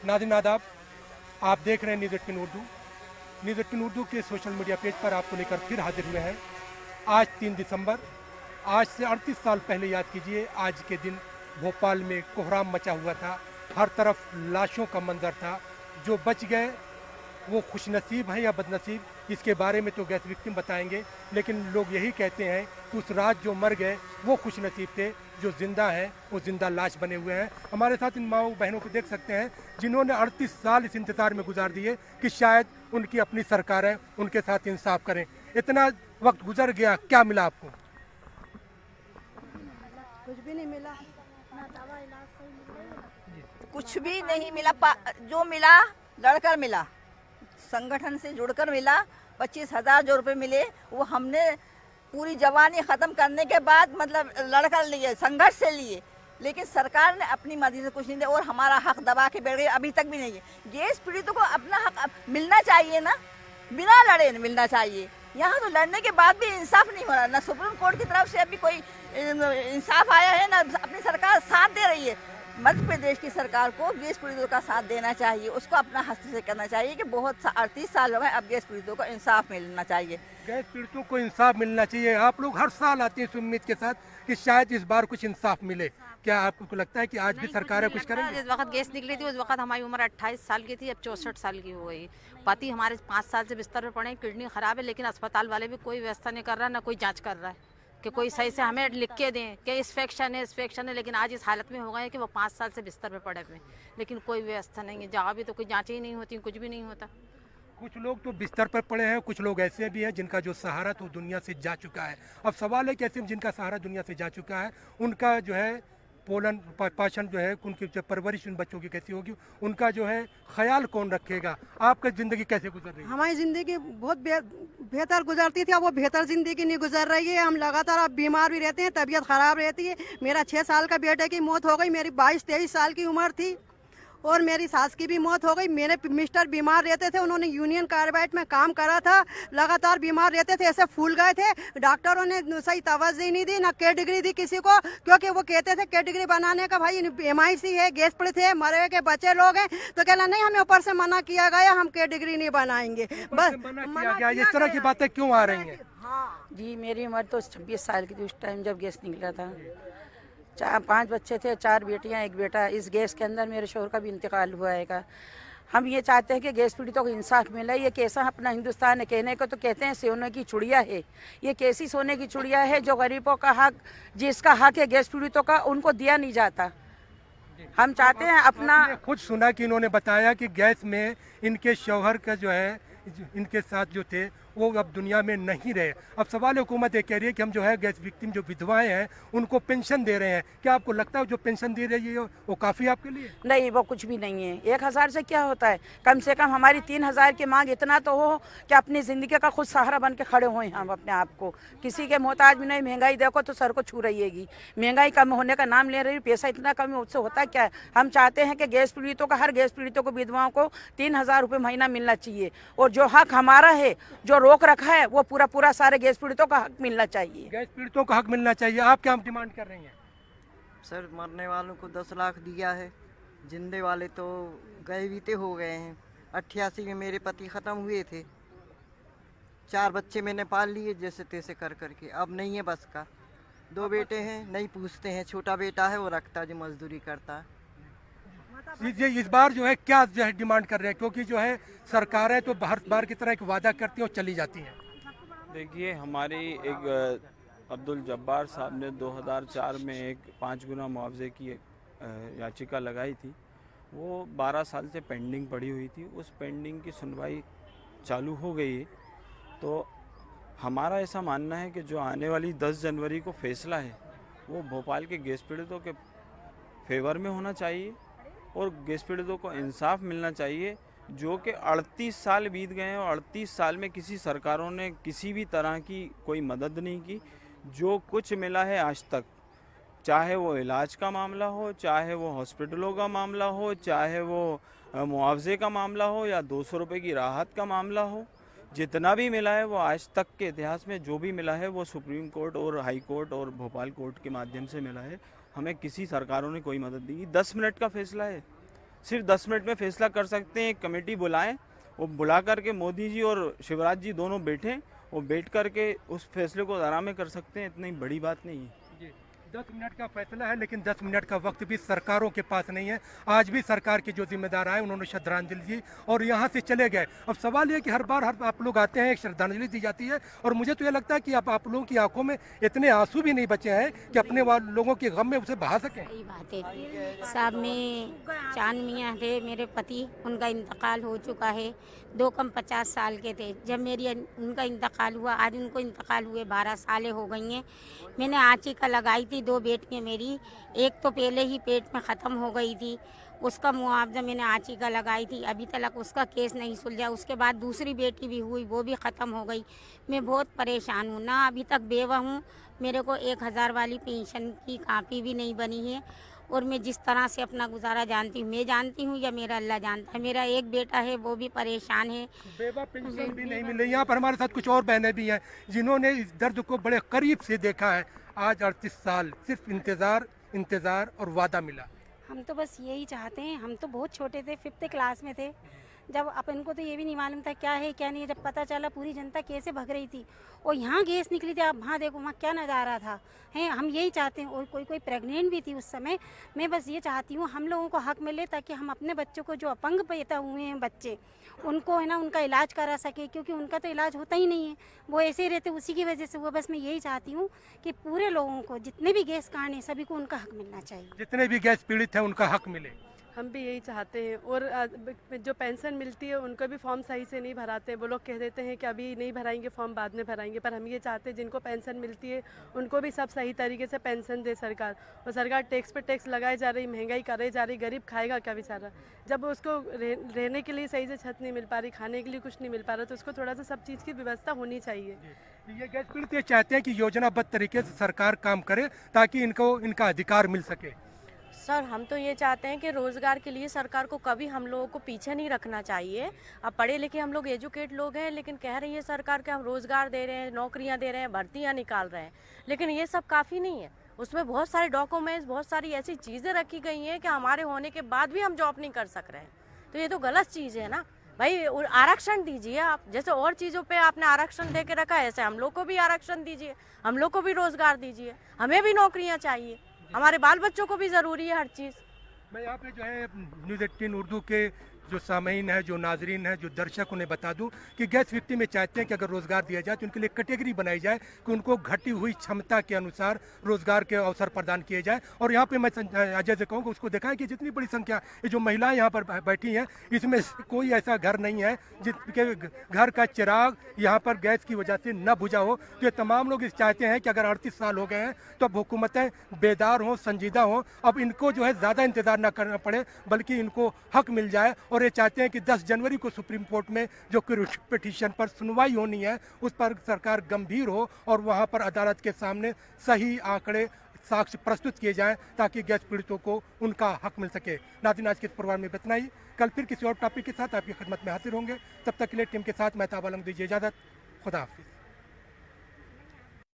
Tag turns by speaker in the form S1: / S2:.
S1: नाज़रीन आदाब, आप देख रहे हैं न्यूज़ 18 उर्दू। न्यूज़ 18 उर्दू के सोशल मीडिया पेज पर आपको लेकर फिर हाजिर हुए हैं। आज 3 दिसंबर, आज से 38 साल पहले याद कीजिए, आज के दिन भोपाल में कोहराम मचा हुआ था। हर तरफ लाशों का मंजर था। जो बच गए वो खुशनसीब हैं या बदनसीब, इसके बारे में तो गैस विक्टिम बताएंगे, लेकिन लोग यही कहते हैं कि उस रात जो मर गए वो खुशनसीब थे, जो जिंदा हैं वो जिंदा लाश बने हुए हैं। हमारे साथ इन माओ बहनों को देख सकते हैं जिन्होंने 38 साल इस इंतजार में गुजार दिए कि शायद उनकी अपनी सरकारें उनके साथ इंसाफ करें। इतना वक्त गुजर गया, क्या मिला आपको?
S2: कुछ भी नहीं मिला,
S3: कुछ भी नहीं मिला। जो मिला लड़कर मिला, संगठन से जुड़कर मिला। 25,000 जो रुपए मिले वो हमने पूरी जवानी खत्म करने के बाद मतलब लड़कर लिए, संघर्ष से लिए, लेकिन सरकार ने अपनी मर्जी से कुछ नहीं दिया और हमारा हक दबा के बैठ गई। अभी तक भी नहीं है। गैस पीड़ितों को अपना हक मिलना चाहिए ना, बिना लड़े मिलना चाहिए। यहाँ तो लड़ने के बाद भी इंसाफ नहीं हो रहा, ना सुप्रीम कोर्ट की तरफ से अभी कोई इंसाफ आया है, ना अपनी सरकार साथ दे रही है। मध्य प्रदेश की सरकार को गैस पीड़ितों का साथ देना चाहिए, उसको अपना हस्तक्षेप करना चाहिए कि बहुत 38 साल हो गए, अब गैस पीड़ितों को इंसाफ मिलना चाहिए।
S1: गैस पीड़ितों को इंसाफ मिलना चाहिए। आप लोग हर साल आते हैं इस उम्मीद के साथ कि शायद इस बार कुछ इंसाफ मिले। क्या आपको लगता है कि आज भी सरकारें कुछ करेंगी?
S4: जिस वक्त गैस निकली थी उस वक्त हमारी उम्र 28 साल की थी, अब 64 साल की हो गई। पति हमारे 5 साल से बिस्तर पर पड़े, किडनी खराब है, लेकिन अस्पताल वाले भी कोई व्यवस्था नहीं कर रहा, ना कोई जांच कर रहा है कि कोई सही से हमें लिख के दें कि इंस्पेक्शन है। लेकिन आज इस हालत में हो गए कि वो 5 साल से बिस्तर पे पड़े हुए, लेकिन कोई व्यवस्था नहीं है। जहाँ भी तो कोई जांच ही नहीं होती, कुछ भी नहीं होता।
S1: कुछ लोग तो बिस्तर पर पड़े हैं, कुछ लोग ऐसे भी हैं जिनका जो सहारा तो दुनिया से जा चुका है। अब सवाल है कि ऐसे जिनका सहारा दुनिया से जा चुका है, उनका जो है पोलन पाचन जो है, उनकी जो परवरिश उन बच्चों की कैसी होगी, उनका जो है ख्याल कौन रखेगा? आपकी ज़िंदगी कैसे गुजर रही है?
S2: हमारी जिंदगी बहुत बेहतर गुजरती थी, अब वो बेहतर जिंदगी नहीं गुजर रही है। हम लगातार अब बीमार भी रहते हैं, तबीयत खराब रहती है। मेरा 6 साल का बेटे की मौत हो गई, मेरी 22-23 साल की उम्र थी, और मेरी सास की भी मौत हो गई। मेरे मिस्टर बीमार रहते थे, उन्होंने यूनियन कार्बाइड में काम करा था, लगातार बीमार रहते थे, ऐसे फूल गए थे। डॉक्टरों ने सही तवज्जो नहीं दी, ना कैटेगरी दी किसी को, क्योंकि वो कहते थे कैटेगरी बनाने का भाई MIC है, गैस पीड़ित है, मरे के बच्चे लोग हैं, तो कहना नहीं, हमें ऊपर से मना किया गया, हम कैटेगरी नहीं बनाएंगे। बस
S1: मना किया गया। इस तरह की बातें क्यों आ रही हैं?
S2: हाँ
S5: जी, मेरी उम्र तो 26 साल की थी उस टाइम जब गैस निकला था। 5 बच्चे थे, 4 बेटियां 1 बेटा। इस गैस के अंदर मेरे शोहर का भी इंतकाल हुआ है। हम ये चाहते हैं कि गैस पीड़ितों को इंसाफ मिले। ये कैसा अपना हिंदुस्तान है, कहने को तो कहते हैं सोने की चिड़िया है, ये कैसी सोने की चिड़िया है जो गरीबों का हक, जिसका हक है गैस पीड़ितों का, उनको दिया नहीं जाता। हम चाहते हैं अपना।
S1: खुद सुना कि इन्होंने बताया कि गैस में इनके शौहर का जो है, इनके साथ जो थे वो अब दुनिया में नहीं रहे। अब सवाल हुकूमत ये कह रही है कि हम जो है गैस विक्टिम जो विधवाएं हैं उनको पेंशन दे रहे हैं। क्या आपको लगता है जो पेंशन दे रही है वो काफ़ी आपके लिए?
S5: नहीं, वो कुछ भी नहीं है। 1,000 से क्या होता है? कम से कम हमारी 3,000 की मांग इतना तो हो कि अपनी ज़िंदगी का खुद सहारा बन के खड़े हों हम अपने आप को, किसी के मोहताज भी नहीं। महंगाई देखो तो सर को छू रही हैगी, महंगाई कम होने का नाम ले रही है, पैसा इतना कम उससे होता क्या है? हम चाहते हैं कि गैस पीड़ितों का, हर गैस पीड़ितों को, विधवाओं को 3,000 रुपये महीना मिलना चाहिए, और जो हक हमारा है, जो रोक रखा है, वो पूरा सारे गैस पीड़ितों का हक मिलना चाहिए।
S1: गैस पीड़ितों का हक मिलना चाहिए। आप क्या डिमांड कर रही हैं?
S6: सर, मरने वालों को 10 लाख दिया है, जिंदे वाले तो गए बीते हो गए हैं। 88 में मेरे पति ख़त्म हुए थे, 4 बच्चे मैंने पाल लिए जैसे तैसे कर करके। अब नहीं है बस का। 2 बेटे हैं, नहीं पूछते हैं। छोटा बेटा है, वो रखता जो मजदूरी करता है।
S1: ये इस बार जो है क्या जो है डिमांड कर रहे हैं? क्योंकि जो है सरकारें तो हर बार की तरह एक वादा करती हैं और चली जाती हैं।
S7: देखिए, हमारी एक अब्दुल जब्बार साहब ने 2004 में एक 5 गुना मुआवजे की याचिका लगाई थी। वो 12 साल से पेंडिंग पड़ी हुई थी। उस पेंडिंग की सुनवाई चालू हो गई है। तो हमारा ऐसा मानना है कि जो आने वाली 10 जनवरी को फैसला है वो भोपाल के गैस पीड़ितों के फेवर में होना चाहिए, और गैस पीड़ितों को इंसाफ मिलना चाहिए। जो कि 38 साल बीत गए हैं, और 38 साल में किसी सरकारों ने किसी भी तरह की कोई मदद नहीं की। जो कुछ मिला है आज तक, चाहे वो इलाज का मामला हो, चाहे वो हॉस्पिटलों का मामला हो, चाहे वो मुआवजे का मामला हो, या 200 रुपये की राहत का मामला हो, जितना भी मिला है वो आज तक के इतिहास में जो भी मिला है वो सुप्रीम कोर्ट और हाई कोर्ट और भोपाल कोर्ट के माध्यम से मिला है। हमें किसी सरकारों ने कोई मदद नहीं की। 10 मिनट का फैसला है, सिर्फ 10 मिनट में फैसला कर सकते हैं। एक कमेटी बुलाएं, वो बुला करके मोदी जी और शिवराज जी दोनों बैठें, वो बैठ करके उस फैसले को आराम कर सकते हैं। इतनी बड़ी बात नहीं है।
S1: 10 मिनट का फैसला है, लेकिन 10 मिनट का वक्त भी सरकारों के पास नहीं है। आज भी सरकार के जो जिम्मेदार आए उन्होंने श्रद्धांजलि दी और यहाँ से चले गए। अब सवाल ये कि हर बार आप लोग आते हैं, एक श्रद्धांजलि दी जाती है, और मुझे तो ये लगता है कि आप लोगों की आंखों में इतने आंसू भी नहीं बचे हैं कि अपने लोगों के गम में उसे बहा सकें।
S8: सही बात है साहब। में चांद मियाँ थे मेरे पति, उनका इंतकाल हो चुका है। 2 कम 50 साल के थे जब उनका इंतकाल हुआ। आज उनको इंतकाल हुए 12 सालें हो गई हैं। मैंने आँचीका लगाई थी, 2 बेटियाँ मेरी, एक तो पहले ही पेट में ख़त्म हो गई थी, उसका मुआवजा मैंने आँचीका लगाई थी, अभी तक उसका केस नहीं सुलझा। उसके बाद दूसरी बेटी भी हुई, वो भी ख़त्म हो गई। मैं बहुत परेशान हूँ ना, अभी तक बेवा हूँ। मेरे को 1000 वाली पेंशन की कापी भी नहीं बनी है, और मैं जिस तरह से अपना गुजारा जानती हूँ, मैं जानती हूँ या मेरा अल्लाह जानता है। मेरा एक बेटा है, वो भी परेशान है,
S1: बेवा पेंशन भी नहीं मिल रही। यहाँ पर हमारे साथ कुछ और बहनें भी हैं जिन्होंने इस दर्द को बड़े करीब से देखा है। आज 38 साल सिर्फ इंतज़ार और वादा मिला।
S9: हम तो बस यही चाहते हैं। हम तो बहुत छोटे थे, 5th क्लास में थे जब अपन को तो ये भी नहीं मालूम था क्या है क्या नहीं। जब पता चला पूरी जनता कैसे भग रही थी, और यहाँ गैस निकली थी, आप वहाँ देखो वहाँ क्या नज़ारा था हैं। हम यही चाहते हैं, और कोई प्रेग्नेंट भी थी उस समय। मैं बस ये चाहती हूँ हम लोगों को हक मिले, ताकि हम अपने बच्चों को, जो अपंग पैदा हुए हैं बच्चे, उनको है ना उनका इलाज करा सके, क्योंकि उनका तो इलाज होता ही नहीं है, वो ऐसे ही रहते उसी की वजह से। वो बस मैं यही चाहती हूँ कि पूरे लोगों को, जितने भी गैस कांड हैं, सभी को उनका हक मिलना चाहिए।
S1: जितने भी गैस पीड़ित हैं उनका हक मिले।
S10: हम भी यही चाहते हैं। और जो पेंशन मिलती है उनको भी फॉर्म सही से नहीं भराते। वो लोग कह देते हैं कि अभी नहीं भराएंगे फॉर्म, बाद में भराएंगे। पर हम ये चाहते हैं जिनको पेंशन मिलती है उनको भी सब सही तरीके से पेंशन दे सरकार। और सरकार टैक्स पे टैक्स लगाई जा रही, महंगाई करे जा रही। गरीब खाएगा क्या बेचारा? जब उसको रहने के लिए सही से छत नहीं मिल पा रही, खाने के लिए कुछ नहीं मिल पा रहा, तो उसको थोड़ा सा सब चीज़ की व्यवस्था होनी चाहिए।
S1: ये गैस पीड़ित ये चाहते हैं कि योजनाबद्ध तरीके से सरकार काम करे ताकि इनको इनका अधिकार मिल सके।
S11: सर हम तो ये चाहते हैं कि रोज़गार के लिए सरकार को कभी हम लोगों को पीछे नहीं रखना चाहिए। अब पढ़े लिखे हम लोग एजुकेट लोग हैं, लेकिन कह रही है सरकार कि हम रोज़गार दे रहे हैं, नौकरियां दे रहे हैं, भर्तियां निकाल रहे हैं, लेकिन ये सब काफ़ी नहीं है। उसमें बहुत सारे डॉक्यूमेंट्स, बहुत सारी ऐसी चीज़ें रखी गई हैं कि हमारे होने के बाद भी हम जॉब नहीं कर सक रहे हैं। तो ये तो गलत चीज़ है ना भाई। आरक्षण दीजिए आप, जैसे और चीज़ों पे आपने आरक्षण दे के रखा है, ऐसे हम लोग को भी आरक्षण दीजिए, हम लोग को भी रोज़गार दीजिए। हमें भी नौकरियाँ चाहिए, हमारे बाल बच्चों को भी ज़रूरी है हर चीज़।
S1: मैं यहाँ पे जो है न्यूज़ 18 उर्दू के जो सामीन है, जो नाजरीन है, जो दर्शक, उन्हें बता दूं कि गैस विक्टिम में चाहते हैं कि अगर रोज़गार दिया जाए तो उनके लिए कैटेगरी बनाई जाए कि उनको घटी हुई क्षमता के अनुसार रोज़गार के अवसर प्रदान किए जाए। और यहाँ पे मैं अजय से कहूँगा उसको देखा है कि जितनी बड़ी संख्या ये जो महिलाएं यहाँ पर बैठी हैं, इसमें कोई ऐसा घर नहीं है जिसके घर का चिराग यहाँ पर गैस की वजह से न बुझा हो। तो ये तमाम लोग इस चाहते हैं कि अगर 38 साल हो गए हैं तो अब हुकूमतें बेदार हों, संजीदा हों, अब इनको जो है ज़्यादा इंतज़ार ना करना पड़े, बल्कि इनको हक मिल जाए। और ये चाहते हैं कि 10 जनवरी को सुप्रीम कोर्ट में जो पिटीशन पर सुनवाई होनी है उस पर सरकार गंभीर हो और वहां पर अदालत के सामने सही आंकड़े, साक्ष्य प्रस्तुत किए जाएं ताकि गैस पीड़ितों को उनका हक मिल सके। नाज़रीन, आज के इस प्रोग्राम में इतना ही। कल फिर किसी और टॉपिक के साथ आपकी खिदमत में हाजिर होंगे। तब तक के लिए टीम के साथ मैं ताब आलम, दीजिए इजाज़त। खुदा हाफिज़।